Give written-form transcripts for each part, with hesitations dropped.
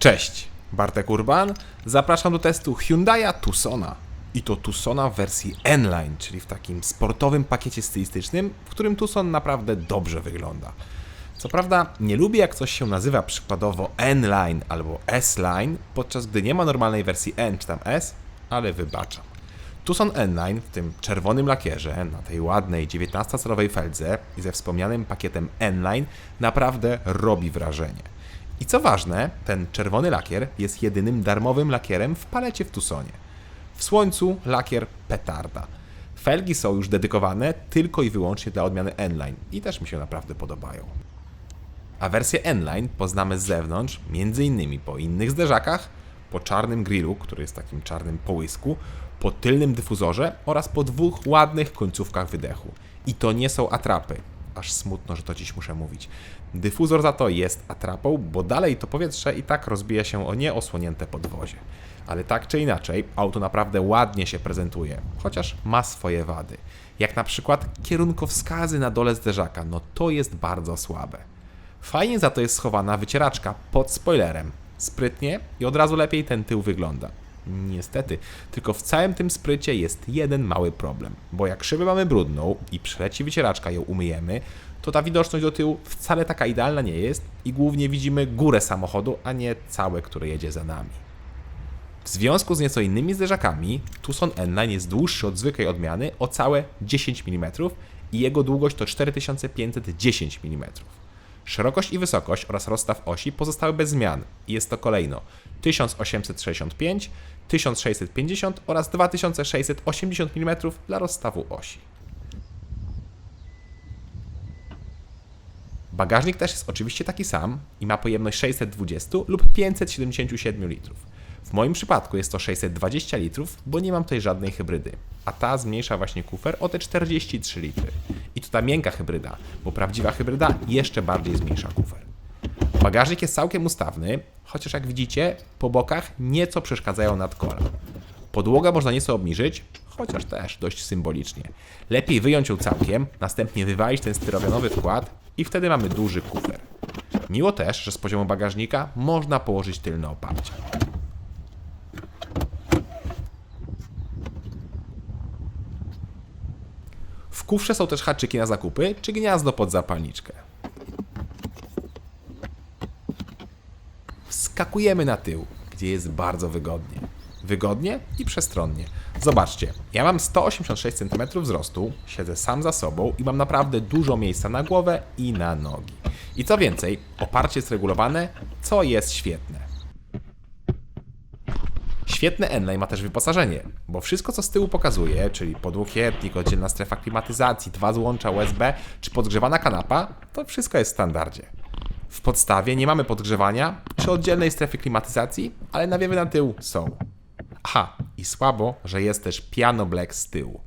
Cześć, Bartek Urban. Zapraszam do testu Hyundai'a Tucsona. I to Tucsona w wersji N-Line, czyli w takim sportowym pakiecie stylistycznym, w którym Tucson naprawdę dobrze wygląda. Co prawda nie lubię, jak coś się nazywa przykładowo N-Line albo S-Line, podczas gdy nie ma normalnej wersji N czy tam S, ale wybaczam. Tucson N-Line w tym czerwonym lakierze, na tej ładnej 19-calowej feldze i ze wspomnianym pakietem N-Line naprawdę robi wrażenie. I co ważne, ten czerwony lakier jest jedynym darmowym lakierem w palecie w Tucsonie. W słońcu lakier petarda. Felgi są już dedykowane tylko i wyłącznie dla odmiany N-Line i też mi się naprawdę podobają. A wersję N-Line poznamy z zewnątrz, m.in. po innych zderzakach, po czarnym grillu, który jest takim czarnym połysku, po tylnym dyfuzorze oraz po dwóch ładnych końcówkach wydechu. I to nie są atrapy. Aż smutno, że to dziś muszę mówić. Dyfuzor za to jest atrapą, bo dalej to powietrze i tak rozbija się o nieosłonięte podwozie. Ale tak czy inaczej, auto naprawdę ładnie się prezentuje, chociaż ma swoje wady. Jak na przykład kierunkowskazy na dole zderzaka, no to jest bardzo słabe. Fajnie za to jest schowana wycieraczka pod spoilerem. Sprytnie i od razu lepiej ten tył wygląda. Niestety, tylko w całym tym sprycie jest jeden mały problem, bo jak szybę mamy brudną i przeleci wycieraczka i ją umyjemy, to ta widoczność do tyłu wcale taka idealna nie jest i głównie widzimy górę samochodu, a nie całe, które jedzie za nami. W związku z nieco innymi zderzakami, Tucson N-Line jest dłuższy od zwykłej odmiany o całe 10 mm i jego długość to 4510 mm. Szerokość i wysokość oraz rozstaw osi pozostały bez zmian i jest to kolejno 1865, 1650 oraz 2680 mm dla rozstawu osi. Bagażnik też jest oczywiście taki sam i ma pojemność 620 lub 577 litrów. W moim przypadku jest to 620 litrów, bo nie mam tutaj żadnej hybrydy, a ta zmniejsza właśnie kufer o te 43 litry. I to ta miękka hybryda, bo prawdziwa hybryda jeszcze bardziej zmniejsza kufer. Bagażnik jest całkiem ustawny, chociaż jak widzicie, po bokach nieco przeszkadzają nadkola. Podłogę można nieco obniżyć, chociaż też dość symbolicznie. Lepiej wyjąć ją całkiem, następnie wywalić ten styropianowy wkład i wtedy mamy duży kufer. Miło też, że z poziomu bagażnika można położyć tylne oparcia. W kufrze są też haczyki na zakupy czy gniazdo pod zapalniczkę. Wskakujemy na tył, gdzie jest bardzo wygodnie. Wygodnie i przestronnie. Zobaczcie, ja mam 186 cm wzrostu, siedzę sam za sobą i mam naprawdę dużo miejsca na głowę i na nogi. I co więcej, oparcie jest regulowane, co jest świetne. Świetne N-Line ma też wyposażenie, bo wszystko co z tyłu pokazuje, czyli podłokietnik, oddzielna strefa klimatyzacji, 2 złącza USB czy podgrzewana kanapa, to wszystko jest w standardzie. W podstawie nie mamy podgrzewania czy oddzielnej strefy klimatyzacji, ale nawiewy na tył są. Aha, i słabo, że jest też piano black z tyłu.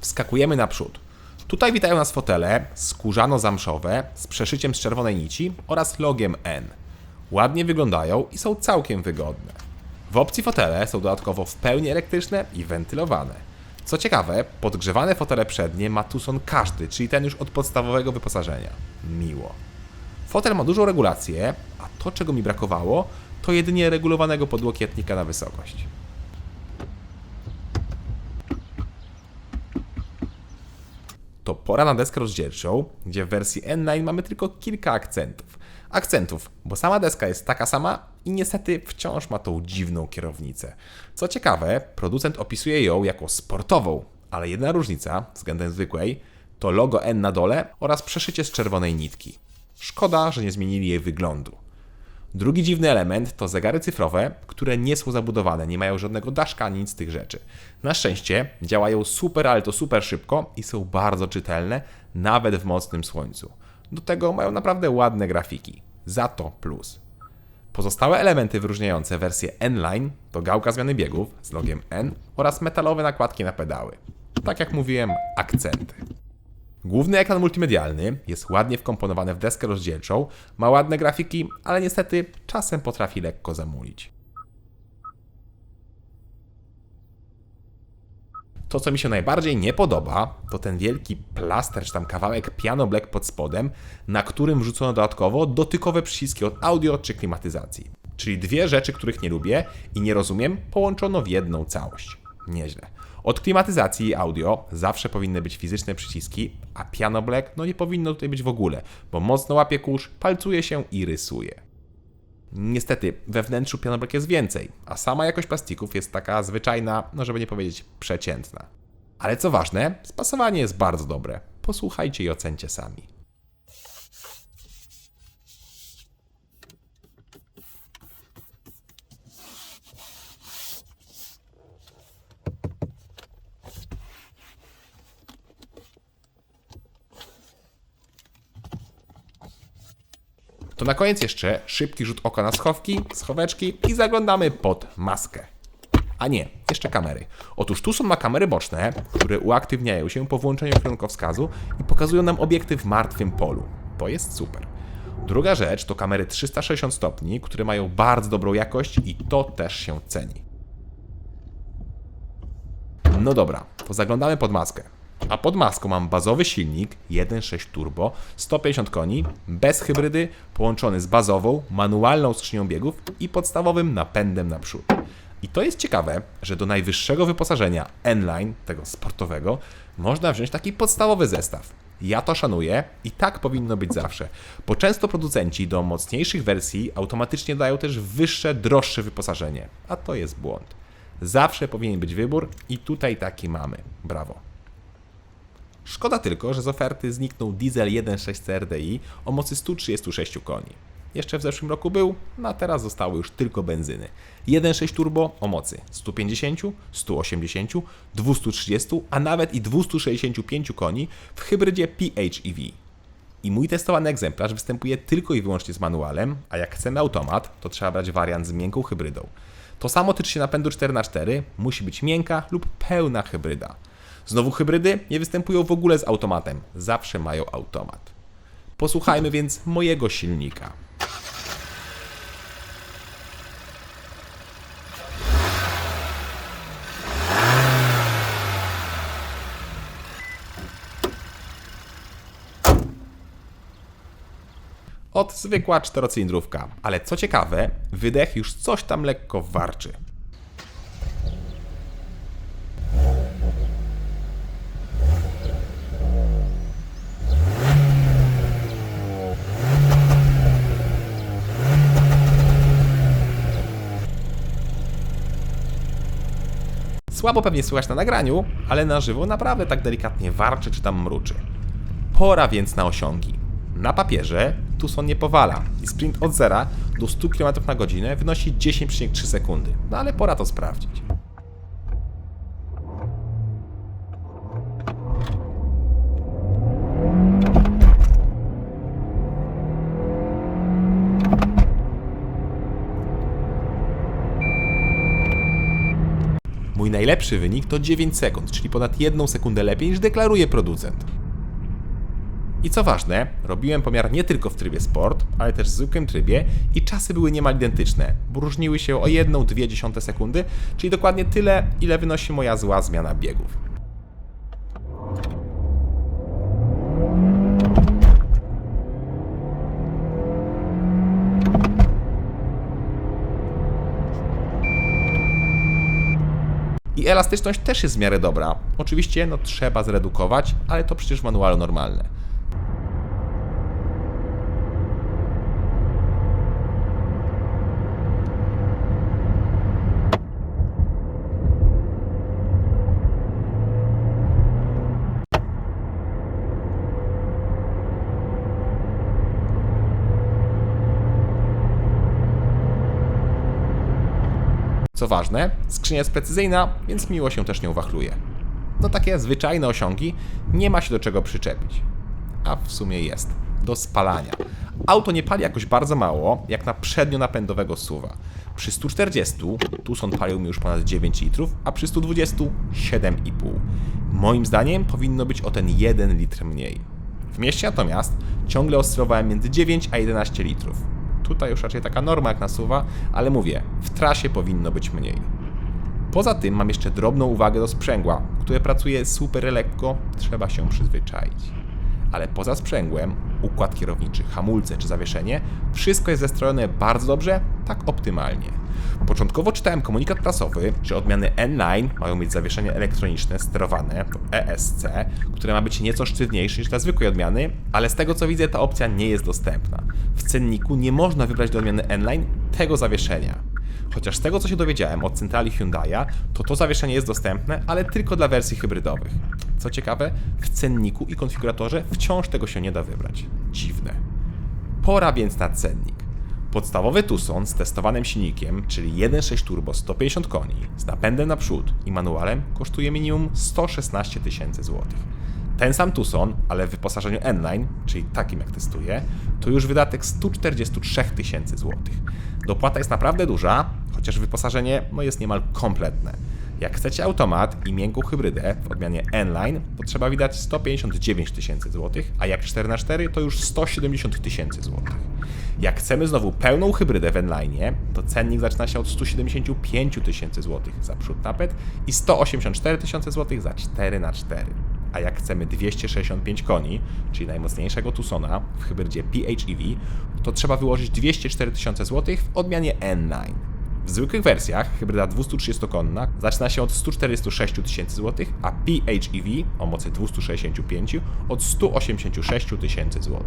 Wskakujemy naprzód. Tutaj witają nas fotele skórzano-zamszowe z przeszyciem z czerwonej nici oraz logiem N. Ładnie wyglądają i są całkiem wygodne. W opcji fotele są dodatkowo w pełni elektryczne i wentylowane. Co ciekawe, podgrzewane fotele przednie ma Tucson każdy, czyli ten już od podstawowego wyposażenia. Miło. Fotel ma dużą regulację, a to czego mi brakowało, to jedynie regulowanego podłokietnika na wysokość. To pora na deskę rozdzielczą, gdzie w wersji N-Line mamy tylko kilka akcentów, bo sama deska jest taka sama i niestety wciąż ma tą dziwną kierownicę. Co ciekawe, producent opisuje ją jako sportową, ale jedna różnica względem zwykłej to logo N na dole oraz przeszycie z czerwonej nitki. Szkoda, że nie zmienili jej wyglądu. Drugi dziwny element to zegary cyfrowe, które nie są zabudowane, nie mają żadnego daszka ani nic z tych rzeczy. Na szczęście działają super, ale to super szybko i są bardzo czytelne, nawet w mocnym słońcu. Do tego mają naprawdę ładne grafiki. Za to plus. Pozostałe elementy wyróżniające wersję N-Line to gałka zmiany biegów z logiem N oraz metalowe nakładki na pedały. Tak jak mówiłem, akcenty. Główny ekran multimedialny jest ładnie wkomponowany w deskę rozdzielczą, ma ładne grafiki, ale niestety czasem potrafi lekko zamulić. To, co mi się najbardziej nie podoba, to ten wielki plaster, czy tam kawałek piano black pod spodem, na którym wrzucono dodatkowo dotykowe przyciski od audio czy klimatyzacji. Czyli dwie rzeczy, których nie lubię i nie rozumiem, połączono w jedną całość. Nieźle. Od klimatyzacji i audio zawsze powinny być fizyczne przyciski, a piano black nie powinno tutaj być w ogóle, bo mocno łapie kurz, palcuje się i rysuje. Niestety, we wnętrzu piano black jest więcej, a sama jakość plastików jest taka zwyczajna, żeby nie powiedzieć przeciętna. Ale co ważne, spasowanie jest bardzo dobre. Posłuchajcie i ocencie sami. To na koniec jeszcze szybki rzut oka na schoweczki i zaglądamy pod maskę. A nie, jeszcze kamery. Otóż tu są ma kamery boczne, które uaktywniają się po włączeniu kierunkowskazu i pokazują nam obiekty w martwym polu. To jest super. Druga rzecz to kamery 360 stopni, które mają bardzo dobrą jakość i to też się ceni. No dobra, to zaglądamy pod maskę. A pod maską mam bazowy silnik 1.6 turbo, 150 koni, bez hybrydy, połączony z bazową, manualną skrzynią biegów i podstawowym napędem naprzód. I to jest ciekawe, że do najwyższego wyposażenia N-Line, tego sportowego, można wziąć taki podstawowy zestaw. Ja to szanuję i tak powinno być zawsze, bo często producenci do mocniejszych wersji automatycznie dają też wyższe, droższe wyposażenie, a to jest błąd. Zawsze powinien być wybór i tutaj taki mamy. Brawo. Szkoda tylko, że z oferty zniknął diesel 1.6 CRDI o mocy 136 koni. Jeszcze w zeszłym roku był, a teraz zostały już tylko benzyny. 1.6 turbo o mocy 150, 180, 230, a nawet i 265 koni w hybrydzie PHEV. I mój testowany egzemplarz występuje tylko i wyłącznie z manualem, a jak chcemy automat, to trzeba brać wariant z miękką hybrydą. To samo tyczy się napędu 4x4, musi być miękka lub pełna hybryda. Znowu hybrydy nie występują w ogóle z automatem, zawsze mają automat. Posłuchajmy więc mojego silnika. Od zwykła czterocylindrówka, ale co ciekawe, wydech już coś tam lekko warczy. Słabo pewnie słychać na nagraniu, ale na żywo naprawdę tak delikatnie warczy czy tam mruczy. Pora więc na osiągi. Na papierze Tucson nie powala i sprint od 0 do 100 km na godzinę wynosi 10,3 sekundy. No ale pora to sprawdzić. Mój najlepszy wynik to 9 sekund, czyli ponad 1 sekundę lepiej niż deklaruje producent. I co ważne, robiłem pomiar nie tylko w trybie sport, ale też w zwykłym trybie i czasy były niemal identyczne, bo różniły się o 1,2 sekundy, czyli dokładnie tyle, ile wynosi moja zła zmiana biegów. I elastyczność też jest w miarę dobra. Oczywiście trzeba zredukować, ale to przecież w manualu normalne. Co ważne, skrzynia jest precyzyjna, więc miło się też nią wachluje. No takie zwyczajne osiągi, nie ma się do czego przyczepić. A w sumie jest. Do spalania. Auto nie pali jakoś bardzo mało, jak na przednionapędowego SUV-a. Przy 140 Tucson palił mi już ponad 9 litrów, a przy 120 7,5. Moim zdaniem powinno być o ten 1 litr mniej. W mieście natomiast ciągle oscylowałem między 9 a 11 litrów. Tutaj już raczej taka norma jak na SUV-a, ale mówię, w trasie powinno być mniej. Poza tym mam jeszcze drobną uwagę do sprzęgła, które pracuje super lekko, trzeba się przyzwyczaić. Ale poza sprzęgłem, układ kierowniczy, hamulce czy zawieszenie, wszystko jest zestrojone bardzo dobrze, tak optymalnie. Początkowo czytałem komunikat prasowy, że odmiany N-Line mają mieć zawieszenie elektroniczne sterowane, to ESC, które ma być nieco sztywniejsze niż te zwykłe odmiany, ale z tego co widzę ta opcja nie jest dostępna. W cenniku nie można wybrać do odmiany N-Line tego zawieszenia. Chociaż z tego co się dowiedziałem od centrali Hyundai'a, to zawieszenie jest dostępne, ale tylko dla wersji hybrydowych. Co ciekawe, w cenniku i konfiguratorze wciąż tego się nie da wybrać. Dziwne. Pora więc na cennik. Podstawowy Tucson z testowanym silnikiem, czyli 1.6 turbo 150 koni, z napędem naprzód i manualem kosztuje minimum 116 000 złotych. Ten sam Tucson, ale w wyposażeniu N-Line, czyli takim jak testuję, to już wydatek 143 000 złotych. Dopłata jest naprawdę duża, chociaż wyposażenie jest niemal kompletne. Jak chcecie automat i miękką hybrydę w odmianie N-Line, to trzeba wydać 159 000 złotych, a jak 4x4 to już 170 000 złotych. Jak chcemy znowu pełną hybrydę w N-Line, to cennik zaczyna się od 175 000 złotych za przód napęd i 184 000 złotych za 4x4. A jak chcemy 265 koni, czyli najmocniejszego Tucsona w hybrydzie PHEV, to trzeba wyłożyć 204 000 zł w odmianie N9. W zwykłych wersjach hybryda 230-konna zaczyna się od 146 000 zł, a PHEV o mocy 265 od 186 000 zł.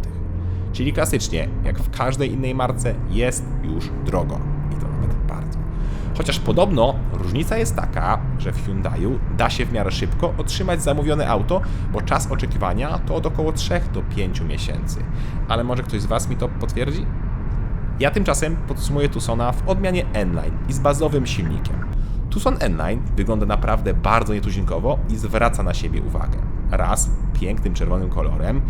Czyli klasycznie, jak w każdej innej marce, jest już drogo. I to nawet bardzo. Chociaż podobno różnica jest taka, że w Hyundaiu da się w miarę szybko otrzymać zamówione auto, bo czas oczekiwania to od około 3 do 5 miesięcy. Ale może ktoś z Was mi to potwierdzi? Ja tymczasem podsumuję Tucsona w odmianie N-Line i z bazowym silnikiem. Tucson N-Line wygląda naprawdę bardzo nietuzinkowo i zwraca na siebie uwagę. Raz, pięknym czerwonym kolorem,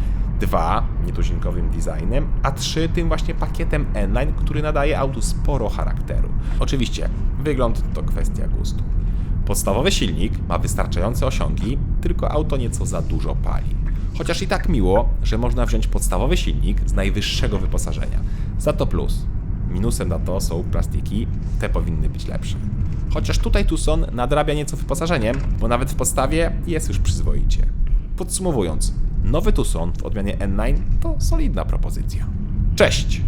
2, nietuzinkowym designem, a 3, tym właśnie pakietem N-Line, który nadaje autu sporo charakteru. Oczywiście, wygląd to kwestia gustu. Podstawowy silnik ma wystarczające osiągi, tylko auto nieco za dużo pali. Chociaż i tak miło, że można wziąć podstawowy silnik z najwyższego wyposażenia. Za to plus. Minusem na to są plastiki, te powinny być lepsze. Chociaż tutaj Tucson nadrabia nieco wyposażeniem, bo nawet w podstawie jest już przyzwoicie. Podsumowując, nowy Tucson w odmianie N9 to solidna propozycja. Cześć!